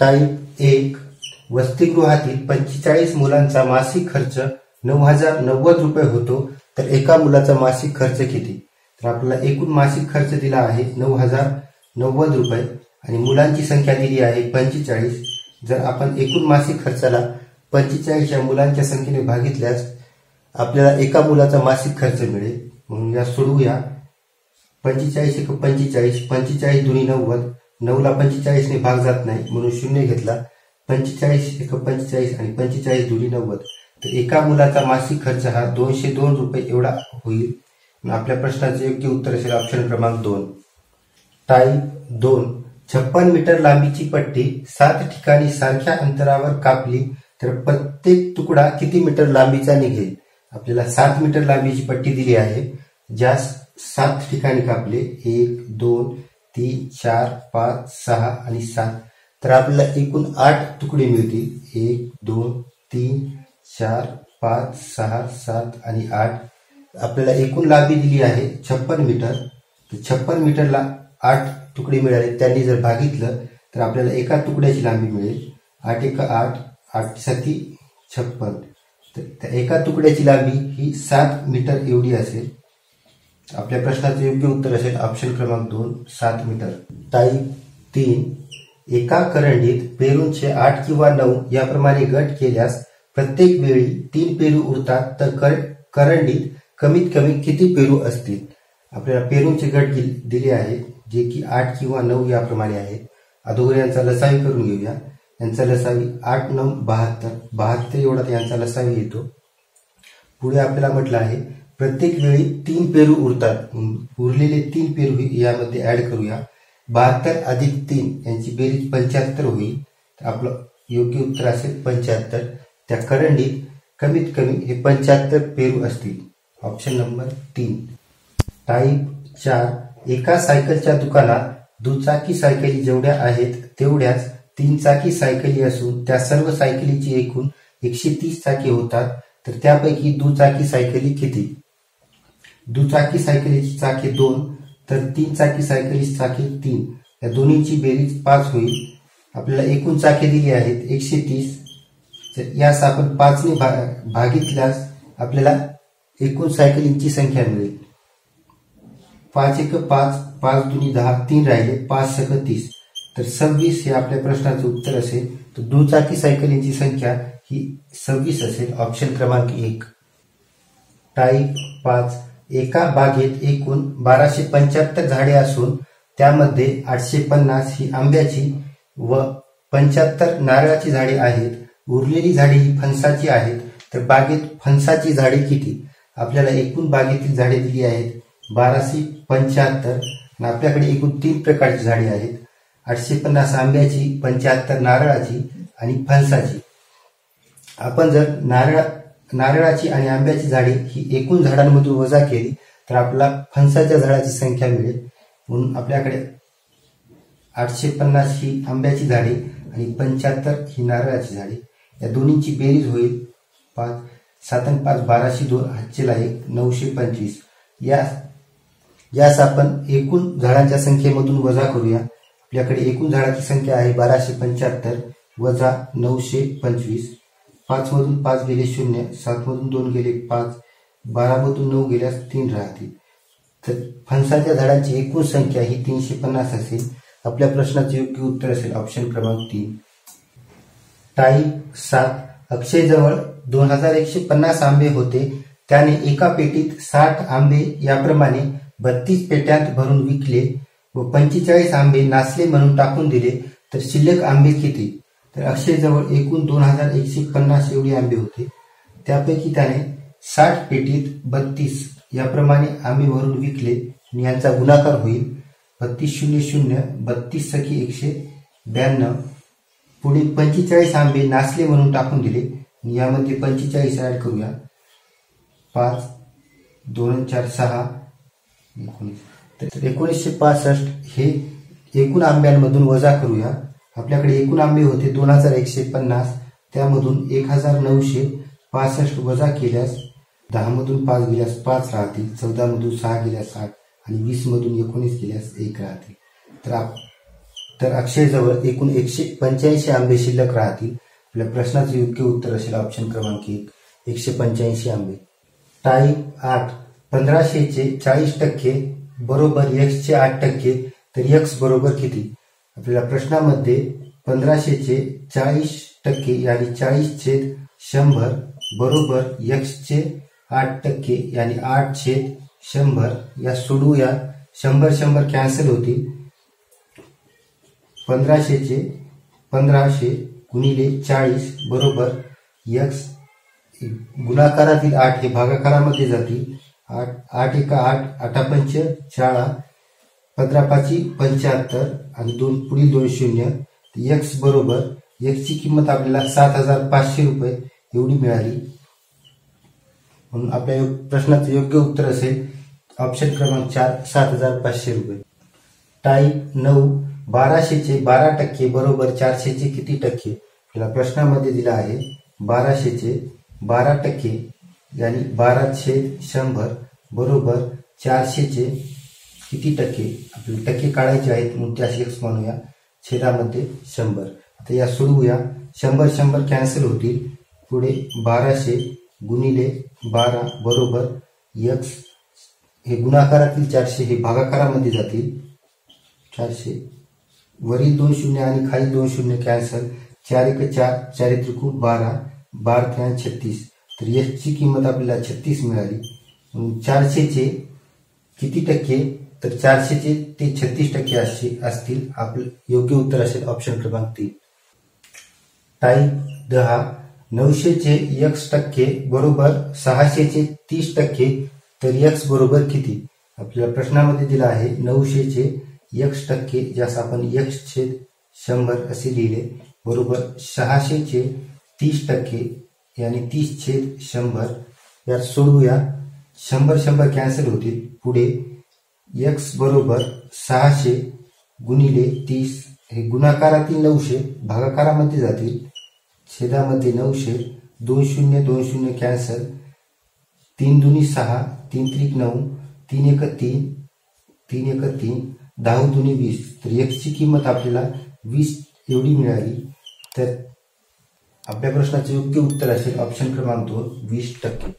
Type 1 वसतिगृहातील 45 मुलांचा मासिक खर्च 9,090 रुपये होतो, तर एका मुलाचा मासिक खर्च किती? तर आपल्याला एकूण मासिक खर्च दिला आहे 9,090 रुपये आणि मुलांची संख्या दिली आहे 45. जर आपण एकूण मासिक खर्चाला 45 या मुलांच्या संख्येने भागितल्यास आपल्याला एका मुलाचा मासिक खर्च मिळेल. म्हणून या सोडवूया. 45 × 45, 45 दुनी 90, 9 ला 45 ने भाग जात नाही म्हणून 0 घेतला. 45 × 45 आणि 45 दुनी 90, तर एका मुलाचा मासिक खर्च हा 202 रुपये एवढा होईल. आपल्या प्रश्नाचे योग्य उत्तर असेल ऑप्शन क्रमांक 2. टाईप 2 56 मीटर लांबीची पट्टी 7 ठिकाणी सारख्या अंतरावर कापली तर प्रत्येक तुकडा किती मीटर लांबीचा निघेल? आपल्याला 7 मीटर लांबीची पट्टी दिली आहे, ज्यास 7 ठिकाणी कापले. 1 2 3 4 5 6 आणि 7, तर आपल्याला एकूण 8 तुकडे मिळतील. 1 2 3 4 5 6 7 आणि 8. आपल्याला एकूण लांबी दिली आहे 56 मीटर. 56 मीटरला 8 तुकडे मिळाले, त्यांनी जर भागितलं तर आपल्याला एका तुकड्याची लांबी मिळेल. 8 × 8, 8 × 7 56, तर त्या एका तुकड्याची लांबी ही 7 मीटर एवढी असेल. आपल्या प्रश्नाचे योग्य उत्तर असेल ऑप्शन क्रमांक 2 7 मीटर. टाईप 3 एका करंडीत पेरूंचे 8 किंवा 9 याप्रमाणे गट केल्यास प्रत्येक वेळी 3 पेरू उरतात, तर करंडीत कमीत कमी किती पेरू असतील? आपल्याला पेरूंचे गट दिले आहेत, जे की 8 किंवा 9 याप्रमाणे आहेत. अगोदर यांचा लसावी करून घेऊया. यांचा लसावी 8 9 72, 72 एवढा यांचा लसावी येतो. पुढे आपल्याला म्हटलं आहे प्रत्येक वेळी 3 पेरू उरतात, उरलेले 3 पेरू यामध्ये ऍड करूया. 72 अधिक 3 यांची बेरीज 75 होईल. तर आपलं योग्य उत्तर असेल 75. त्या करंडीत कमीत कमी हे 75 पेरू असतील. Option number 3. टाईप 4 एका सायकलच्या दुकानात दुचाकी सायकली जेवढ्या आहेत तेवढ्याच 3 चाकी सायकली असून त्या सर्व सायकलीची एकूण 130 चाकी होतात, तर त्यापैकी दुचाकी सायकली किती? दुचाकी सायकलीची चाके 2, तर 3 चाकी सायकलीची चाके 3, या दोन्हीची बेरीज 5 होईल. आपल्याला एकूण चाके दिली आहेत 130, तर यास आपण 5 ने भागितल्यास आपल्याला एकूण सायकलींची संख्या मिळेल. 5 × 5, 5 दुनी 10, 3 राहिले, 5 × 30, तर 26 हे आपल्या प्रश्नाचे उत्तर असेल. तर दुचाकी सायकलींची संख्या ही 26 असेल. ऑप्शन क्रमांक 1. टाईप 5 एका बागेत एकूण 1275 झाडे असून त्यामध्ये 850 ही आंब्याची व 75 नारळाची झाडे आहेत. उरलेली झाडे ही फणसाची आहेत, तर बागेत फणसाची झाडे किती? आपल्याला एकूण बागेतील झाडे दिली आहेत 1275 आणि आपल्याकडे एकूण 3 प्रकारची झाडे आहेत. 850 आंब्याची, 75 नारळाची आणि फणसाची. आपण जर नारळाची आणि आंब्याची झाडे ही एकूण झाडांमधून वजा केली तर आपल्याला फणसाच्या झाडाची संख्या मिळेल. म्हणून आपल्याकडे 850 ही आंब्याची झाडे आणि 75 ही नारळाची झाडे, या दोन्हीची बेरीज होईल 5 7 आणि 5 1202, हातचेला 1 925. यास आपण एकूण झाडांच्या संख्येमधून वजा करूया. आपल्याकडे एकूण झाडाची संख्या आहे 1275 वजा 925. 5 मधून 5 गेले 0, 7 मधून 2 गेले 5, 12 मधून 9 गेल्यास 3 राहतील. तर फणसाच्या झाडांची एकूण संख्या ही 350 असेल. आपल्या प्रश्नाचे योग्य उत्तर असेल ऑप्शन क्रमांक 3. टाईप 7 अक्षयजवळ 2150 आंबे होते. त्याने एका पेटीत 60 आंबे याप्रमाणे 32 पेट्यांत भरून विकले व 45 आंबे नासले म्हणून टाकून दिले, तर शिल्लक आंबे किती? तर अक्षयजवळ एकूण 2150 एवढे आंबे होते. त्यापैकी त्याने 60 पेटीत 32 याप्रमाणे आंबे भरून विकले आणि यांचा गुणाकार होईल 32 00 32 सखी 192. पुढे 45 आंबे नासले म्हणून टाकून दिले आणि यामध्ये 45 ऍड करूया. 5 2 4 6 19, तर 1965 हे एकूण आंब्यांमधून वजा करूया. आपल्याकडे एकूण आंबे होते 2150, त्यामधून 1965 वजा केल्यास 10 मधून 5 गेल्यास 5 राहतील, 14 मधून 6 गेल्यास 8 आणि 20 मधून 19 गेल्यास 1 राहतील. तर तर अक्षयजवळ एकूण 185 आंबे शिल्लक राहतील. आपल्या प्रश्नाचे योग्य उत्तर असेल ऑप्शन क्रमांक 1, 185 आंबे. टाईप 8, 1500 चे 40% बरोबर x चे 8%, तर x बरोबर किती? आपल्याला प्रश्नामध्ये 1500 चे 40% यानी 40/100 बरोबर x चे 8% यानी 8/100 या सोडवूया. 100 कॅन्सल होतील. 1500 गुणिले 40 बरोबर x गुणाकारातील 8 हे भागाकारामध्ये जातील. 8 एका 8, 8 पंच 12, 15 पाची 75 आणि पुढील 2 शून्य. x बरोबर x ची किंमत आपल्याला 7,500 रुपये एवढी मिळाली. म्हणून आपल्या प्रश्नाचं योग्य उत्तर असेल ऑप्शन क्रमांक 4, 7,500 रुपये. टाईप 9, 1200 चे 12% बरोबर 400 चे किती टक्के? आपल्याला प्रश्नामध्ये दिला आहे 1200 चे 12% यानी 12/100 बरोबर 400 चे किती टक्के? आपल्याला टक्के काढायचे आहेत म्हणून त्यास x मानूया. छेदामध्ये 100. आता या सोडवूया. 100 कॅन्सल होतील. पुढे 1200 गुणिले 12 बरोबर x हे गुणाकारातील 400 हे भागाकारामध्ये जातील. 400 वरील 2 शून्य आणि खाली 2 शून्य कॅन्सल. 4 एक 4, 4 त्रिकू 12, 12 36. तर x ची किंमत आपल्याला 36 मिळाली. 400 चे किती टक्के? तर 400 चे ते 36% असतील. आपलं योग्य उत्तर असेल ऑप्शन क्रमांक 3. टाईप 10, 900 चे x% बरोबर 600 चे 30%, तर x बरोबर किती? आपल्याला प्रश्नामध्ये दिला आहे 900 चे x%, ज्यास आपण x/100 असे लिहिले बरोबर 600 चे 30% यानी 30/100. यात सोडवूया. 100 कॅन्सल होतील. पुढे x बरोबर 600 गुणिले 30 हे गुणाकारातील 900 भागाकारामध्ये जातील. छेदामध्ये 900, 2 शून्य कॅन्सल. 3 दुनी 6, 3 त्रिक 9, 3 एक 3, 3 एक 3, 10 दुनी 20. तर x ची किंमत आपल्याला 20 एवढी मिळाली. तर आपल्या प्रश्नाचे योग्य उत्तर असेल ऑप्शन क्रमांक 2, 20%.